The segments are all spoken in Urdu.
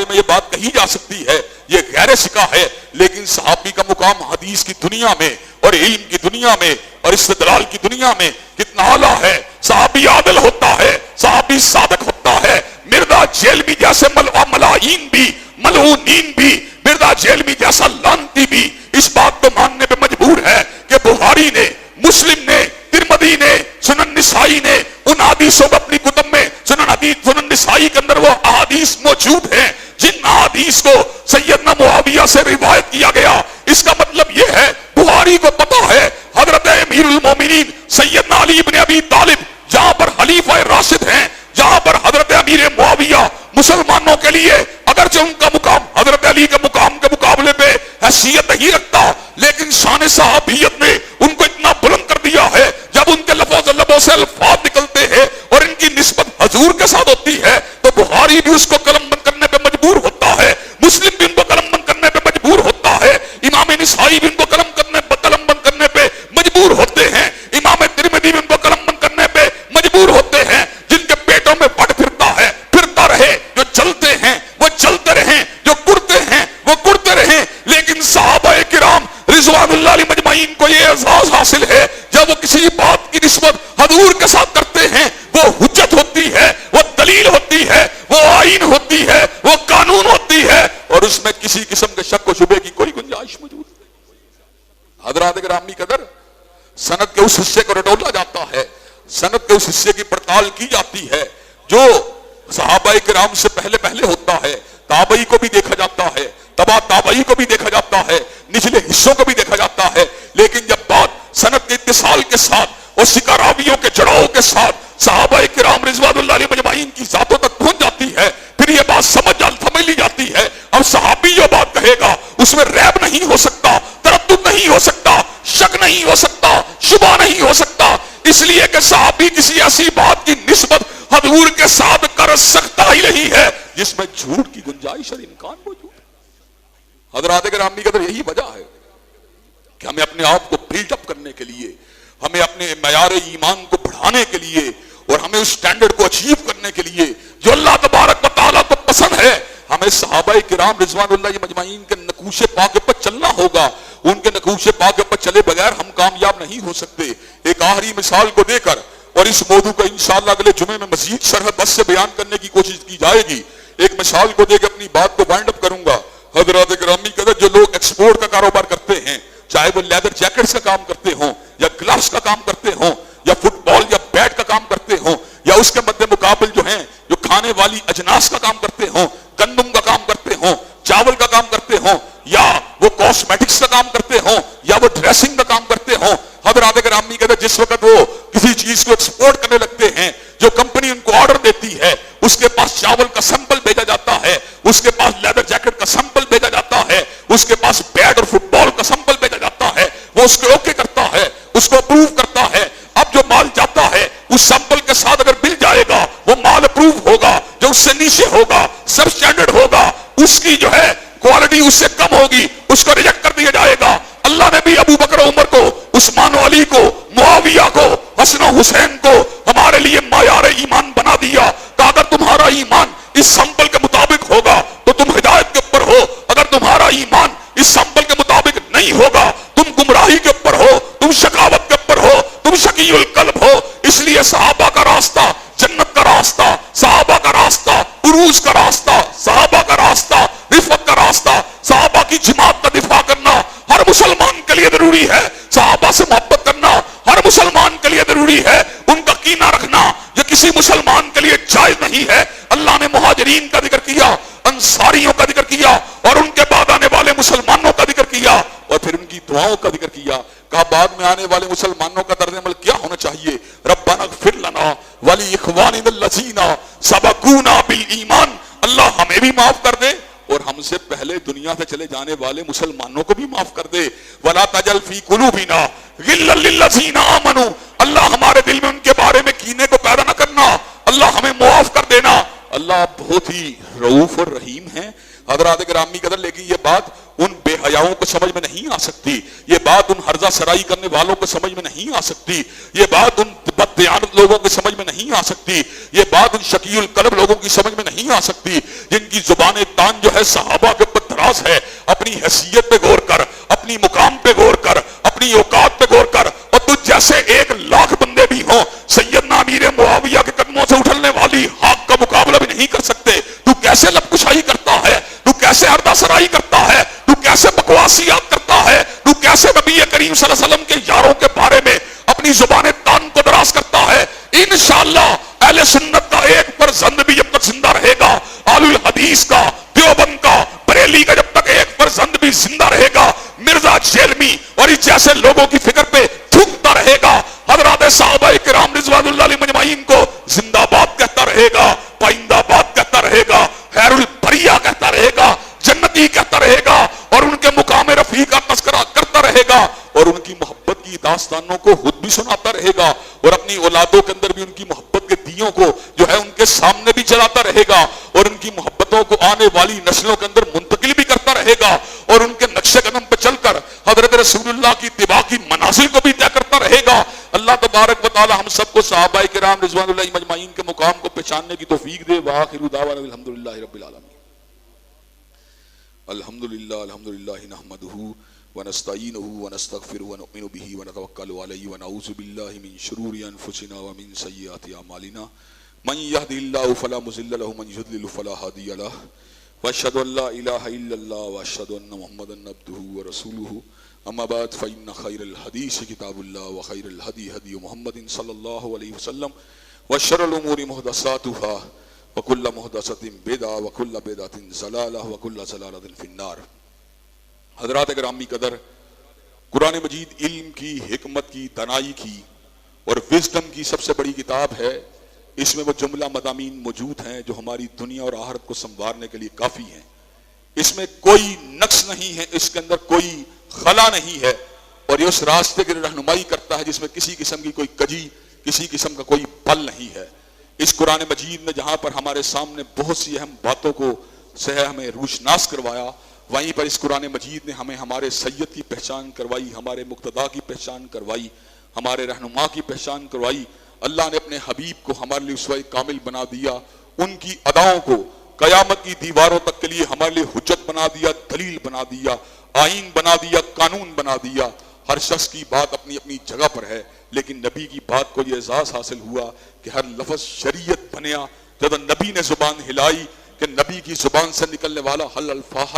میں یہ بات کہی جا سکتی ہے، یہ غیر سکہ ہے، لیکن صحابی کا مقام حدیث کی دنیا میں اور علم کی دنیا میں اور استدلال کی دنیا میں کتنا اعلیٰ ہے۔ صحابی عادل ہوتا ہے، صحابی صادق ہوتا ہے۔ مرزا جیلوی جیسے ملائین بھی، ملعونین بھی، مرزا جیلوی جیسا لعنتی بھی اس بات کو ماننے پہ مجبور ہے کہ بخاری نے، مسلم نے، ترمذی نے، سنن نسائی نے ان حدیثوں کو اپنی کتب میں، سنن نسائی کے اندر وہ احادیث موجود ہیں جن احادیث کو سیدنا معاویہ سے روایت کیا گیا۔ اس کا مطلب یہ ہے بخاری کو پتا ہے حضرت امیر المومنین سیدنا علی بن ابی طالب جہاں پر خلیفہ راشد ہیں، جہاں پر حضرت امیر معاویہ مسلمانوں کے لیے اگرچہ ان کا مقام حضرت علی کے مقام کے مقابلے پہ حیثیت نہیں رکھتا، لیکن شان صحابیت نے ان کو اتنا بلند کر دیا ہے، جب ان کے لبوں سے الفاظ نکلتے ہیں اور ان کی نسبت حضور کے ساتھ ہوتی ہے تو بخاری بھی اس کو قلم بند کرنے پہ مجبور ہوتا ہے، مسلم بھی ان کو قلم بند کرنے پہ مجبور ہوتا ہے، امام نسائی بھی ان کو قلم بند کرنے پہ مجبور ہوتے ہیں، امام ترمذی بھی ان کو قلم بند کرنے پہ مجبور ہوتے ہیں، جن کے پیٹوں میں بٹ پھرتا ہے پھرتا رہے، جو چلتے ہیں وہ چلتے رہیں، جو کرتے ہیں وہ کرتے رہیں، لیکن صحابہ کرام رضوان اللہ علیہ مجمعین کو یہ اعزاز حاصل ہے جب وہ کسی بات کی نسبت حضور کے ساتھ کرتے ہیں وہ حجت ہوتی ہے، وہ دلیل ہوتی ہے، وہ آئین ہوتی ہے، وہ قانون ہوتی ہے، اور اس میں کسی قسم کے شک و شبے کی کوئی گنجائش موجود نہیں۔ حضرات گرامی قدر، سند کے اس حصے کو رٹولا جاتا ہے، سند کے اس حصے کی پڑتال کی جاتی ہے جو صحابہ کرام سے پہلے ہوتا ہے، تابعی کو بھی دیکھا جاتا ہے، تبع تابعی کو بھی دیکھا جاتا ہے، نچلے حصوں کو بھی دیکھا جاتا ہے، لیکن جب بات سند کے اتصال کے ساتھ اور سکاراویوں کے جڑاؤ کے ساتھ صحابہ کرام رضوان اللہ علیہ مجمعین کی ذاتوں تک پہنچ جاتی ہے، پھر یہ بات سمجھ لی جاتی ہے۔ اب صحابی جو بات کہے گا اس میں ریب نہیں ہو سکتا، تردد نہیں ہو سکتا، شک نہیں ہو سکتا، شبہ نہیں ہو سکتا، اس لیے کہ صحابی کسی ایسی بات کی نسبت حضور کے ساتھ کر سکتا ہی نہیں ہے جس میں جھوٹ کی گنجائش اور امکان موجود ہے۔ حضرات گرامی قدر، یہی وجہ ہے کہ ہمیں اپنے آپ کو بلڈ اپ کرنے کے لیے، ہمیں اپنے معیار ایمان کو بڑھانے کے لیے اور ہمیں اس سٹینڈرڈ کو اچیو کرنے کے لیے جو اللہ تبارک و تعالیٰ کو پسند ہے، ہمیں صحابہ کرام رضوان اللہ مجمعین کے نقوش پا کے پر چلنا ہوگا۔ ان کے نقوش پا کے پر چلے بغیر ہم کامیاب نہیں ہو سکتے۔ ایک آخری مثال کو دے کر اور اس موضوع کو انشاءاللہ اگلے جمعے میں مزید شرح بس سے بیان کرنے کی کوشش کی جائے گی۔ ایک مثال کو دے کے اپنی بات کو وائنڈ اپ کروں گا۔ حضرات گرامی قدر، جو لوگ ایکسپورٹ کا کاروبار کرتے ہیں، چاہے وہ لیدر جیکٹس کا کام کرتے ہوں یا گلوز کا کام کرتے ہوں یا فٹ بال یا بیٹ کا کام کرتے ہوں یا اس کے مد مقابل جو ہیں جو کھانے والی اجناس کا کام کرتے ہوں، گندم کا کام کرتے ہوں، چاول کا کام کرتے ہوں، یا وہ کاسمیٹکس کا کام کرتے ہوں یا وہ ڈریسنگ کا کام کرتے ہوں، حضرات گرامی کہتے ہیں جس وقت وہ کسی چیز کو ایکسپورٹ کرنے لگتے ہیں، جو کمپنی ان کو آرڈر دیتی ہے، اس کے پاس چاول کا سیمپل بھیجا جاتا ہے، اس کے پاس لیدر جیکٹ کا سیمپل بھیجا جاتا ہے، اس کے پاس بیٹ اور فٹ بال کا سیمپل بھیجا جاتا ہے، وہ اس کو اوکے کرتا ہے، اس کو اپروو کرتا ہے۔ اب جو مال جاتا ہے اس سیمپل کے ساتھ اگر مل جائے گا وہ مال اپروو ہوگا، جو اس سے نیچے ہوگا، سب اسٹینڈرڈ ہوگا، اس کی جو ہے کوالٹی اس سے کم ہوگی، اس کو ریجیکٹ کر دیا جائے گا۔ اللہ نے بھی ابو بکر عمر کو، عثمان و علی کو، معاویہ کو، حسن و حسین کو ہمارے لیے معیار ایمان بنا دیا کہ اگر تمہارا ایمان اس سیمپل کے مطابق ہوگا تو تم ہدایت کے اوپر ہو، اگر تمہارا ایمان اس سیمپل کے مطابق نہیں ہوگا تم گمراہی کے اوپر ہو، تم شقاوت کے اوپر ہو، تم شقی القلب ہو۔ اس لیے صحابہ کا راستہ جنت کا راستہ، صحابہ کا راستہ عروج کا راستہ، صحابہ کا راستہ رفعت کا راستہ، صحابہ کی جماعت کا دفاع کرنا ہر مسلمان کے لیے ضروری ہے، صحابہ سے محبت کرنا ہر مسلمان کے لیے ضروری ہے، ان کا کینہ رکھنا یہ کسی مسلمان کے لیے جائز نہیں ہے۔ اللہ نے مہاجرین کا ذکر کیا، انصاریوں کا ذکر کیا اور ان کے بعد آنے والے مسلمانوں کا ذکر کیا اور پھر ان کی دعاؤں کا ذکر کیا۔ کہا بعد میں آنے والے مسلمانوں کا طرز عمل کیا ہونا چاہیے؟ ربنا اغفر لنا ولاخواننا الذین سبقونا بالایمان، اللہ ہمیں بھی معاف کر دے اور ہم سے پہلے دنیا سے چلے جانے والے مسلمانوں کو بھی معاف کر دے۔ ولا تجعل فی قلوبنا غلا للذین آمنوا، اللہ ہمارے دل میں ان کے بارے میں کینے کو پیدا نہ کرنا، اللہ ہمیں معاف کر دینا۔ اللہ بہت ہی رؤوف اور رحیم ہیں حضرات گرامی قدر، لیکن یہ بات ان بے حیاؤں کو سمجھ میں نہیں آ سکتی، یہ بات ان ہرزہ سرائی کرنے والوں کو سمجھ میں نہیں آ سکتی، یہ بات ان بد دیانت لوگوں کی سمجھ میں نہیں آ سکتی، یہ بات ان شقی القلب لوگوں کی سمجھ میں نہیں آ سکتی جن کی زبان تان جو ہے صحابہ کے اوپر دراز ہے۔ اپنی حیثیت پہ غور کر، اپنی مقام پہ غور کر، اپنی اوقات پہ غور کر، اور تجھ جیسے 1,00,000 بندے بھی ہوں سیدنا امیر معاویہ کے قدموں سے اٹھلنے والی حق کا مقابلہ بھی نہیں کر سکتے۔ تو کیسے لب کشائی کرتا ہے، تو کیسے ہردہ سرائی کرتا ہے، تو کیسے بکواسیات کرتا ہے، تو کیسے نبی کریم صلی اللہ علیہ وسلم کے یاروں کے بارے میں اپنی زبان تان کو دراز کرتا ہے۔ انشاءاللہ اہل سنت کا ایک فرزند بھی جب تک زندہ رہے گا، اہل الحدیث کا، دیوبند کا، بریلی کا جب تک ایک فرزند بھی زندہ رہے گا، مرزا جیلمی اور اس جیسے لوگوں کی فکر پہ تھوکتا رہے گا، حضرات صحابہ کرام رضوان اللہ علیہم اجمعین کو زندہ باد کہتا رہے گا، پائندہ باد کہتا رہے گا، خیر البریہ کہتا رہے گا، جنتی کہتا رہے گا، اور ان کے مقام رفیع کا تذکرہ کرتا رہے گا، اور ان کی محبت کی داستانوں کو خود بھی سناتا رہے گا، اور اپنی اولادوں کے اندر بھی ان کی محبت کے دیوں کو جو ہے ان کے سامنے بھی جلاتا رہے گا، اور ان کی محبتوں کو آنے والی نسلوں کے اندر منتقل بھی کرتا رہے گا، اور ان کے نقش قدم پہ چل کر حضرت رسول اللہ کی اتباع کی منازل کو بھی طے کرتا رہے گا۔ اللہ تبارک و تعالی ہم سب کو صحابہ کرام رضوان اللہ اجمعین کے مقام کو پہچاننے کی توفیق دے۔ وآخر دعوانا الحمدللہ رب العالمین۔ الحمدللہ نحمدہ ونستعینہ ونستغفرہ ونؤمن بہ ونتوکل علیہ ونعوذ باللہ من شرور انفسنا ومن سیئات اعمالنا من یهد اللہ فلا مضل له ومن یضلل فلا ہادی له واشهد ان لا الہ الا اللہ واشهد ان محمدا عبدہ ورسولہ اما بعد فإن خیر الحدیث کتاب اللہ وخیر الہدی ہدی محمد صلی اللہ علیہ وسلم وشر الامور محدثاتها وکل محدثۃ بدعہ وکل بدعۃ ضلالہ وکل ضلالۃ فی النار۔ حضرات گرامی قدر، قرآن مجید علم کی، حکمت کی، دانائی کی اور وزڈم کی سب سے بڑی کتاب ہے۔ اس میں وہ جملہ مضامین موجود ہیں جو ہماری دنیا اور آخرت کو سنوارنے کے لیے کافی ہیں۔ اس میں کوئی نقص نہیں ہے، اس کے اندر کوئی خلا نہیں ہے، اور یہ اس راستے کی رہنمائی کرتا ہے جس میں کسی قسم کی کوئی کجی، کسی قسم کا کوئی پل نہیں ہے۔ اس قرآن مجید نے جہاں پر ہمارے سامنے بہت سی اہم باتوں کو ہمیں روشناس کروایا، وہیں پر اس قرآن مجید نے ہمیں ہمارے سید کی پہچان کروائی، ہمارے مقتدا کی پہچان کروائی، ہمارے رہنما کی پہچان کروائی۔ اللہ نے اپنے حبیب کو ہمارے لیے اسوہ کامل بنا دیا، ان کی اداؤں کو قیامت کی دیواروں تک کے لیے ہمارے لیے حجت بنا دیا، دلیل بنا دیا، آئین بنا دیا، قانون بنا دیا۔ ہر شخص کی بات اپنی اپنی جگہ پر ہے، لیکن نبی کی بات کو یہ اعزاز حاصل ہوا کہ ہر لفظ شریعت بنیا۔ جب نبی نے زبان ہلائی کہ نبی کی زبان سے نکلنے والا ہر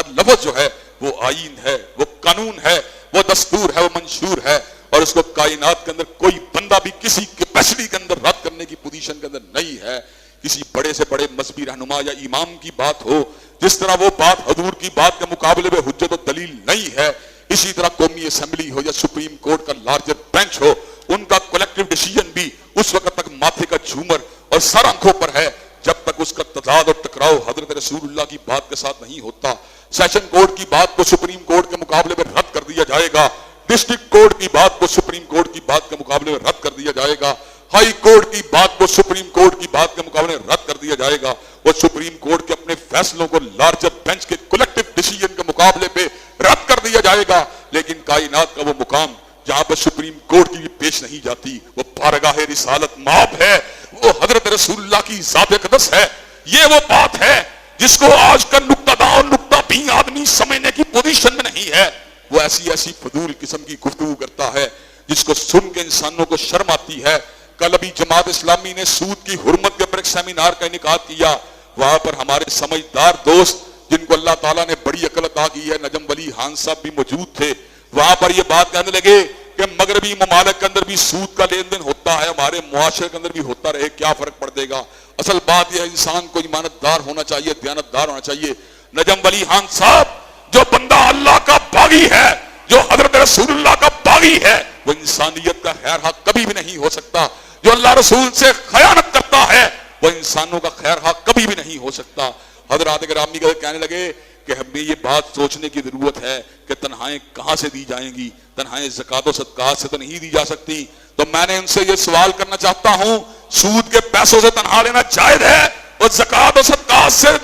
لفظ جو ہے وہ آئین ہے، وہ قانون ہے، وہ دستور ہے، وہ منشور ہے، اور اس کو کائنات کے اندر کوئی بندہ بھی کسی کیپیسٹی کے اندر رد کرنے کی پوزیشن کے اندر نہیں ہے۔ کسی بڑے سے بڑے مذہبی رہنما یا امام کی بات ہو، جس طرح وہ بات حضور کی بات کے مقابلے میں حجت و دلیل نہیں ہے، اسی طرح قومی اسمبلی ہو یا سپریم کورٹ کا لارجر بینچ ہو، ان کا کولیکٹیو ڈیسیژن بھی اس وقت تک ماتھے کا جھومر اور سر آنکھوں پر ہے جب تک اس کا تضاد اور ٹکراؤ حضرت رسول اللہ کی بات کے ساتھ نہیں ہوتا۔ سیشن کورٹ کی بات کو سپریم کورٹ کے مقابلے میں رد کر دیا جائے گا، ڈسٹرکٹ کورٹ کی بات کو سپریم کورٹ کی بات کے مقابلے میں رد کر دیا جائے گا، ہائی کورٹ کی بات کو سپریم کورٹ کی بات کے مقابلے میں رد کر دیا جائے گا، اور سپریم کورٹ کے اپنے فیصلوں کو لارجر بینچ کے کولیکٹیو ڈیسیژن کے مقابلے پہ رد کر دیا جائے گا۔ لیکن کائنات کا وہ مقام جہاں پر سپریم کورٹ کی بھی پیش نہیں جاتی، وہ بارگاہ رسالت مآب ہے، وہ حضرت رسول اللہ کی ذات اقدس ہے۔ یہ وہ بات ہے جس کو آج کا نقطہ داں اور نقطہ بھی آدمی سمجھنے کی پوزیشن میں نہیں ہے۔ وہ ایسی فضول قسم کی گفتگو کرتا ہے جس کو سن کے انسانوں کو شرم آتی ہے۔ کل ابھی جماعت اسلامی نے سود کی حرمت کے اوپر ایک سیمینار کا انعقاد کیا، وہاں پر ہمارے سمجھدار دوست جن کو اللہ تعالیٰ نے بڑی عقل عطا کی ہے، نجم ولی خان صاحب بھی موجود تھے۔ وہاں پر یہ بات کہنے لگے کہ مغربی ممالک کے اندر بھی سود کا لین دین ہوتا ہے، ہمارے معاشرے کے اندر بھی ہوتا رہے، کیا فرق پڑ دے گا؟ اصل بات یہ ہے انسان کو ایمانت دار ہونا چاہیے، دیانت دار ہونا چاہیے۔ نجم ولی خان صاحب جو بندہ اللہ کا باغی ہے، جو حضرت رسول اللہ کا باغی ہے، وہ انسانیت کا خیر خواہ کبھی بھی نہیں ہو سکتا۔ جو اللہ رسول سے خیانت کرتا ہے وہ انسانوں کا خیر خواہ کبھی بھی نہیں ہو سکتا۔ حضرات گرامی کہنے لگے کہ ہمیں یہ بات سوچنے کی ضرورت ہے کہ تنہائیں کہاں سے دی جائیں گی، تنہائیں زکوٰۃ و صدقات سے تو نہیں دی جا سکتی۔ تو میں نے ان سے یہ سوال کرنا چاہتا ہوں، سود کے پیسوں سے تنہا لینا جائز ہے اور زکوٰۃ و صدقات سے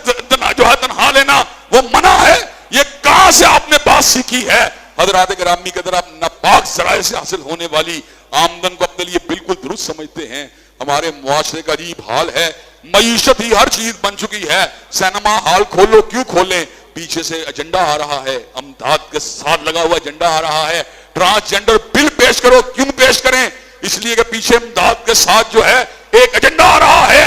جو ہے تنہا لینا وہ منع ہے؟ یہ کہاں سے آپ نے بات حضرات گرامی کے طرف ناپاک ذرائع سے حاصل ہونے والی آمدن کو اپنے لیے بالکل درست سمجھتے ہیں. ہمارے معاشرے کا عجیب حال ہے, معیشت ہی ہر چیز بن چکی ہے. سینما ہال کھولو, کیوں کھولیں؟ پیچھے سے ایجنڈا آ رہا ہے, امداد کے ساتھ لگا ہوا ایجنڈا آ رہا ہے. ٹرانسجینڈر بل پیش کرو, کیوں پیش کریں؟ اس لیے کہ پیچھے امداد کے ساتھ جو ہے ایک ایجنڈا آ رہا ہے